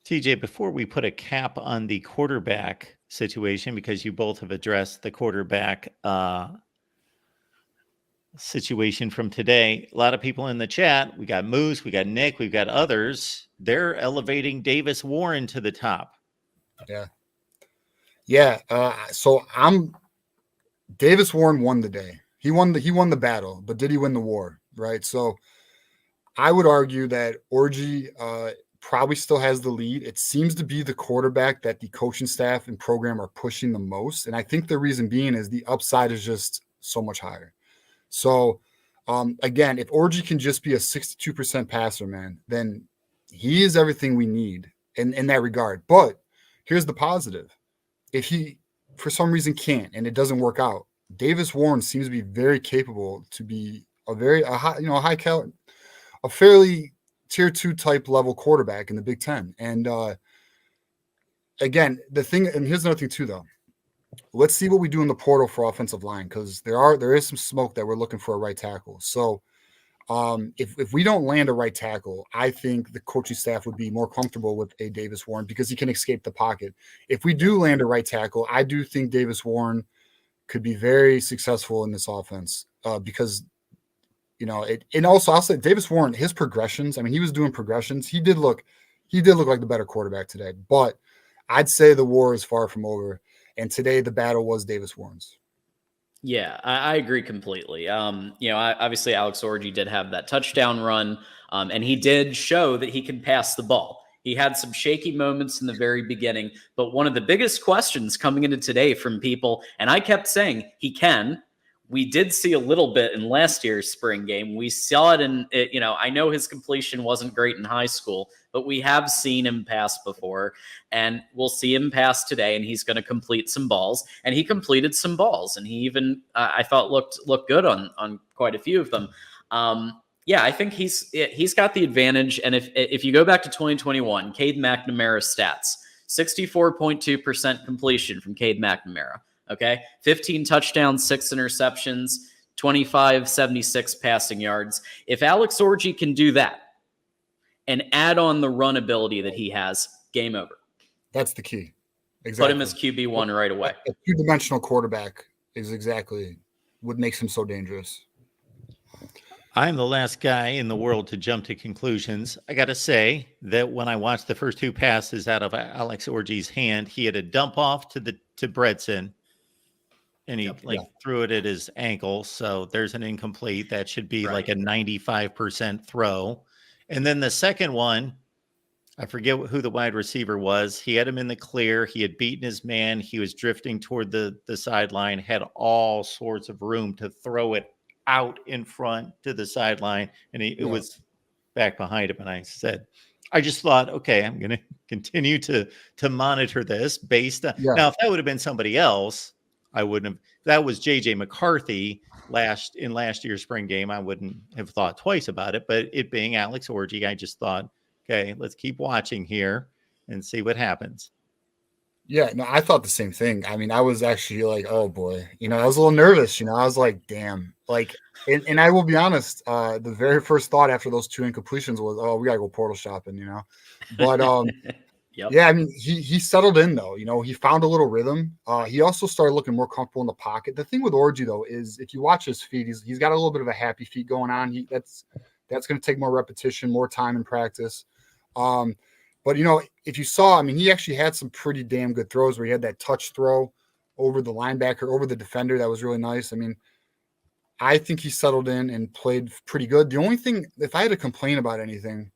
TJ, before we put a cap on the quarterback situation, because you both have addressed the quarterback situation from today, a lot of people in the chat, we got Moose, we got Nick, we've got others, they're elevating Davis Warren to the top. Yeah. So Davis Warren won the day. He won the battle, but did he win the war? Right. So I would argue that Orji probably still has the lead. It seems to be the quarterback that the coaching staff and program are pushing the most. And I think the reason being is the upside is just so much higher. So again, if Orji can just be a 62% passer, man, then he is everything we need in that regard. But here's the positive. If he, for some reason, can't and it doesn't work out, Davis Warren seems to be very capable to be a fairly tier 2 type level quarterback in the Big Ten. And again, and here's another thing too, though. Let's see what we do in the portal for offensive line, because there is some smoke that we're looking for a right tackle. So if we don't land a right tackle, I think the coaching staff would be more comfortable with a Davis Warren because he can escape the pocket. If we do land a right tackle, I do think Davis Warren could be very successful in this offense because, and also I'll say Davis Warren, his progressions, I mean, he was doing progressions. He did look like the better quarterback today, but I'd say the war is far from over. And today the battle was Davis Warren's. Yeah, I agree completely. Obviously Alex Orji did have that touchdown run, and he did show that he can pass the ball. He had some shaky moments in the very beginning, but one of the biggest questions coming into today from people, and I kept saying he can. We did see a little bit in last year's spring game. We saw it I know his completion wasn't great in high school, but we have seen him pass before, and we'll see him pass today, and he's going to complete some balls, and he completed some balls, and he even, I thought, looked good on quite a few of them. I think he's got the advantage, and if you go back to 2021, Cade McNamara's stats, 64.2% completion from Cade McNamara. Okay, 15 touchdowns, 6 interceptions, 2576 passing yards. If Alex Orji can do that and add on the run ability that he has, game over. That's the key. Exactly. Put him as QB1 right away. A two-dimensional quarterback is exactly what makes him so dangerous. I'm the last guy in the world to jump to conclusions. I got to say that when I watched the first two passes out of Alex Orji's hand, he had a dump off to Bredson. And he threw it at his ankle. So there's an incomplete. That should be like a 95% throw. And then the second one, I forget who the wide receiver was. He had him in the clear. He had beaten his man. He was drifting toward the sideline, had all sorts of room to throw it out in front to the sideline. And it was back behind him. And I said, I just thought, okay, I'm going to continue to monitor this based on. Now, if that would have been somebody else, I wouldn't have. That was JJ McCarthy last year's spring game. I wouldn't have thought twice about it. But it being Alex Orji, I just thought, okay, let's keep watching here and see what happens. Yeah, no, I thought the same thing. I mean, I was actually like, oh boy, I was a little nervous. I was like, damn, and I will be honest. The very first thought after those two incompletions was, oh, we gotta go portal shopping, But yeah, I mean, he settled in though. He found a little rhythm. He also started looking more comfortable in the pocket. The thing with Orji though is if you watch his feet, he's got a little bit of a happy feet going on. That's going to take more repetition, more time in practice. But if you saw, I mean, he actually had some pretty damn good throws where he had that touch throw over the linebacker, over the defender. That was really nice. I mean, I think he settled in and played pretty good. The only thing, if I had to complain about anything,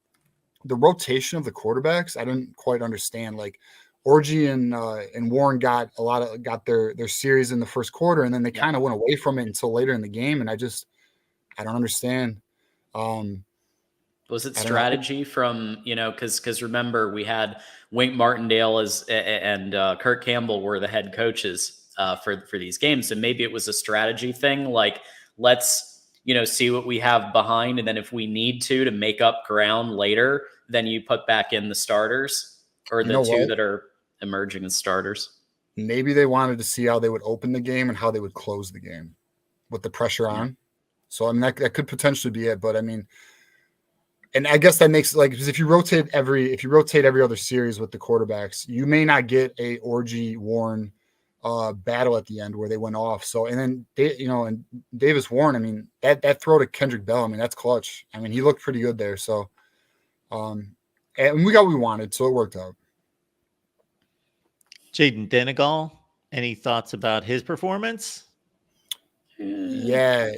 the rotation of the quarterbacks, I didn't quite understand. Like Orji and Warren got their series in the first quarter, and then they kind of went away from it until later in the game. And I don't understand. Was it strategy from, because remember we had Wink Martindale and Kirk Campbell were the head coaches for these games. And maybe it was a strategy thing. Like, let's, see what we have behind. And then if we need to make up ground later, then you put back in the starters or the two that are emerging as starters. Maybe they wanted to see how they would open the game and how they would close the game with the pressure on. So, I mean, that could potentially be it. But, I mean, And I guess that makes like, because if you rotate every other series with the quarterbacks, you may not get a Orji Warren battle at the end where they went off. So, and then and Davis Warren, I mean, that throw to Kendrick Bell, I mean, that's clutch. I mean, he looked pretty good there. So, and we got what we wanted, so it worked out. Jaden Denegal, any thoughts about his performance? Yeah,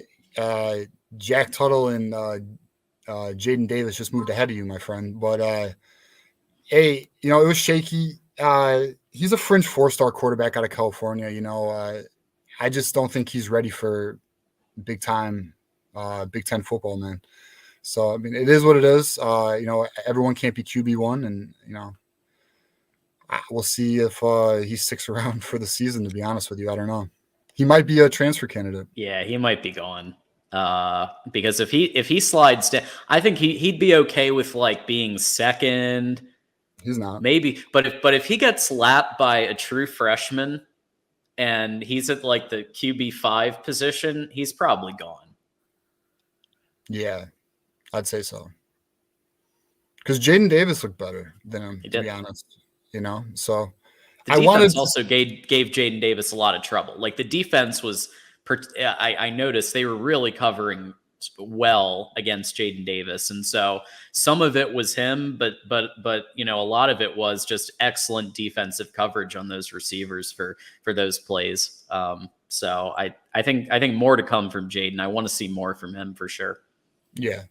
Jack Tuttle and Jaden Davis just moved ahead of you, my friend. But hey, it was shaky. He's a fringe 4-star quarterback out of California. I just don't think he's ready for big time Big Ten football, man. So I mean, it is what it is. Everyone can't be QB1, and we'll see if he sticks around for the season. To be honest with you, I don't know. He might be a transfer candidate. Yeah, he might be gone. Because if he slides down, I think he'd be okay with like being second. He's not, maybe, but if he gets lapped by a true freshman and he's at like the QB5 position, he's probably gone. Yeah, I'd say so. Because Jaden Davis looked better than him, to be honest. So the defense also gave Jaden Davis a lot of trouble. Like the defense was, I noticed they were really covering well against Jaden Davis, and so some of it was him, but a lot of it was just excellent defensive coverage on those receivers for those plays. So I think more to come from Jaden. I want to see more from him for sure. Yeah.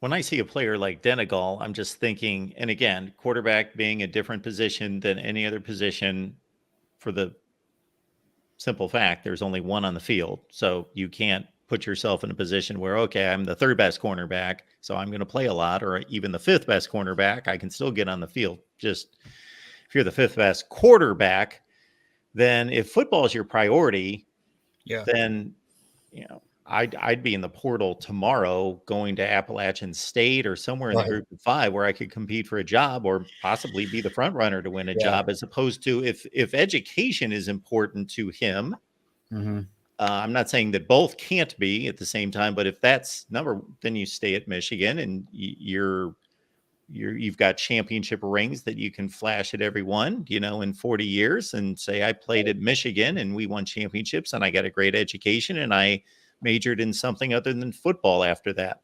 When I see a player like Denegal, I'm just thinking, and again, quarterback being a different position than any other position, for the simple fact there's only one on the field. So you can't put yourself in a position where, okay, I'm the third best cornerback, so I'm going to play a lot, or even the fifth best cornerback, I can still get on the field. Just if you're the fifth best quarterback, then if football is your priority, then I'd be in the portal tomorrow going to Appalachian State or somewhere in the group of 5 where I could compete for a job or possibly be the front runner to win a job, as opposed to if education is important to him. Mm-hmm. I'm not saying that both can't be at the same time, but if that's then you stay at Michigan and you've got championship rings that you can flash at everyone, in 40 years and say, I played at Michigan and we won championships and I got a great education and I majored in something other than football after that.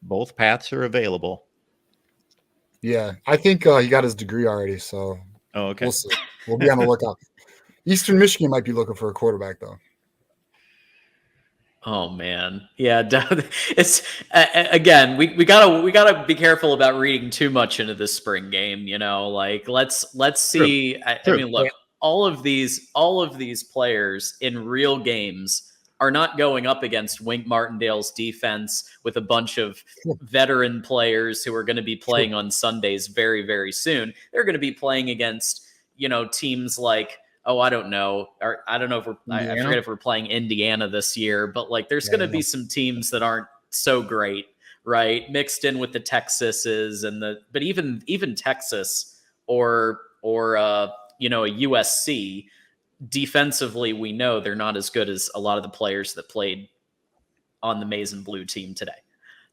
Both paths are available. Yeah, I think he got his degree already, so okay. We'll see. We'll be on the lookout. Eastern Michigan might be looking for a quarterback, though. Oh man, yeah. It's again, we gotta be careful about reading too much into this spring game. Like let's see. I mean, look, all of these players in real games are not going up against Wink Martindale's defense with a bunch of veteran players who are going to be playing on Sundays very, very soon. They're going to be playing against teams like, I don't know. Or I don't know if I forget if we're playing Indiana this year, but like there's going to be some teams that aren't so great, right? Mixed in with the Texases but even Texas or a USC defensively, we know they're not as good as a lot of the players that played on the maize and blue team today.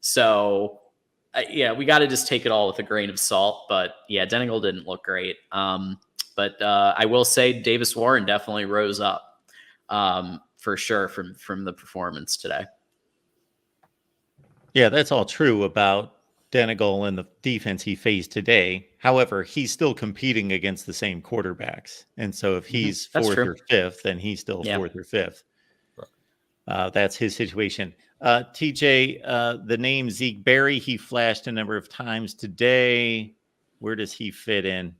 So we got to just take it all with a grain of salt. But yeah, Denegal didn't look great. But I will say Davis Warren definitely rose up for sure from the performance today. Yeah, that's all true about Denegal and the defense he faced today. However, he's still competing against the same quarterbacks. And so if he's fourth or fifth, then he's still fourth or fifth. That's his situation. TJ, the name Zeke Berry, he flashed a number of times today. Where does he fit in?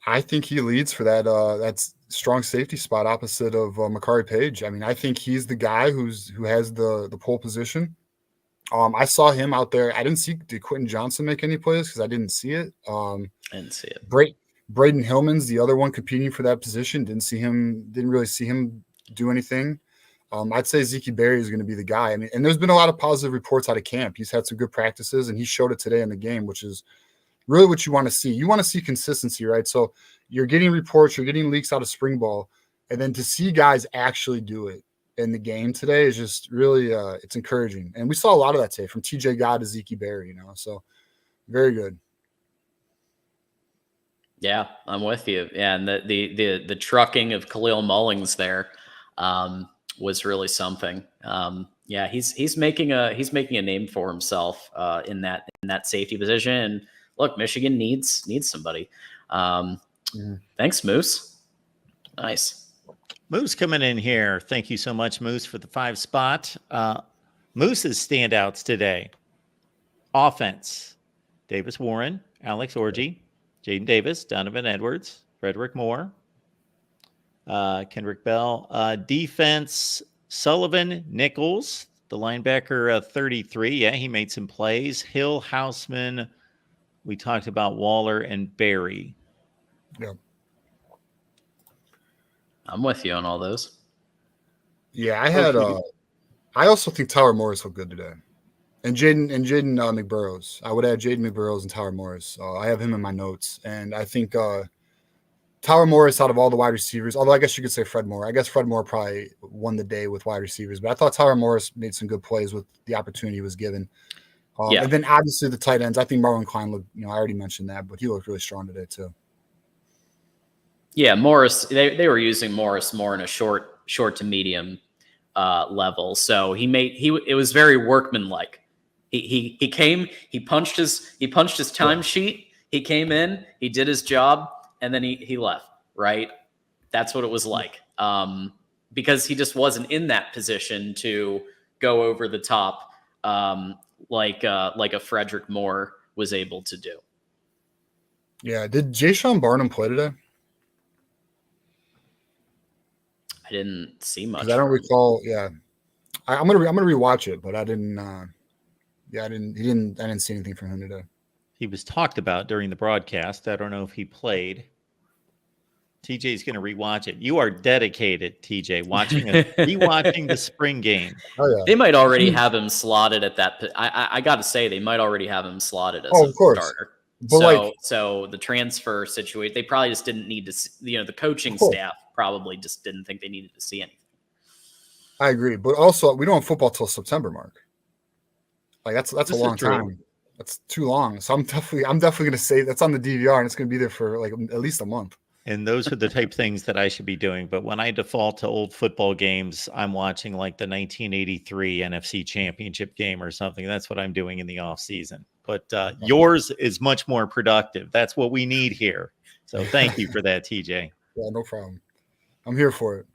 I think he leads for that strong safety spot opposite of Makari Page. I mean, I think he's the guy who has the pole position. I saw him out there. I didn't see did Quentin Johnson make any plays because I didn't see it. I didn't see it. Braden Hillman's the other one competing for that position. Didn't really see him do anything. I'd say Zeke Berry is going to be the guy. I mean, and there's been a lot of positive reports out of camp. He's had some good practices, and he showed it today in the game, which is really what you want to see. You want to see consistency, right? So you're getting reports, you're getting leaks out of spring ball, and then to see guys actually do it, in the game today is just really it's encouraging. And we saw a lot of that today from TJ God to Zeke Berry, you know. So very good. Yeah, I'm with you. Yeah, and the trucking of Khalil Mullings there was really something. Yeah, he's making a name for himself in that safety position. And look, Michigan needs somebody. Thanks, Moose. Nice. Moose coming in here. Thank you so much, Moose, for the 5 spot. Moose's standouts today. Offense. Davis Warren, Alex Orji, Jaden Davis, Donovan Edwards, Frederick Moore, Kendrick Bell. Defense, Sullivan, Nichols, the linebacker, 33. Yeah, he made some plays. Hill, Houseman. We talked about Waller and Barry. Yeah. I'm with you on all those. Yeah, I also think Tyler Morris looked good today. And Jaden McBurrows. I would add Jaden McBurrows and Tyler Morris. I have him in my notes. And I think Tyler Morris out of all the wide receivers, although I guess you could say Fred Moore. I guess Fred Moore probably won the day with wide receivers. But I thought Tyler Morris made some good plays with the opportunity he was given. And then obviously the tight ends. I think Marlon Klein looked, I already mentioned that, but he looked really strong today too. Yeah, Morris, they were using Morris more in a short to medium level. So it was very workmanlike. He came, he punched his time sheet, he came in, he did his job, and then he left, right? That's what it was like. Because he just wasn't in that position to go over the top like a Frederick Moore was able to do. Yeah. Did Jayshon Barnum play today? I didn't see much. I don't recall. Yeah, I'm gonna rewatch it, but I didn't. I didn't see anything from him today. He was talked about during the broadcast. I don't know if he played. TJ's going to rewatch it. You are dedicated, TJ, rewatching the spring game. Oh yeah, they might already have him slotted at that. I got to say, they might already have him slotted as a starter. But so the transfer situation, they probably just didn't need to. The coaching staff probably just didn't think they needed to see anything. I agree, but also we don't have football till September, Mark. Like that's a long time. That's too long. So I'm definitely going to say that's on the DVR and it's going to be there for like at least a month. And those are the type things that I should be doing. But when I default to old football games, I'm watching like the 1983 NFC Championship game or something. That's what I'm doing in the off season. But yours is much more productive. That's what we need here. So thank you for that, TJ. Yeah, no problem. I'm here for it.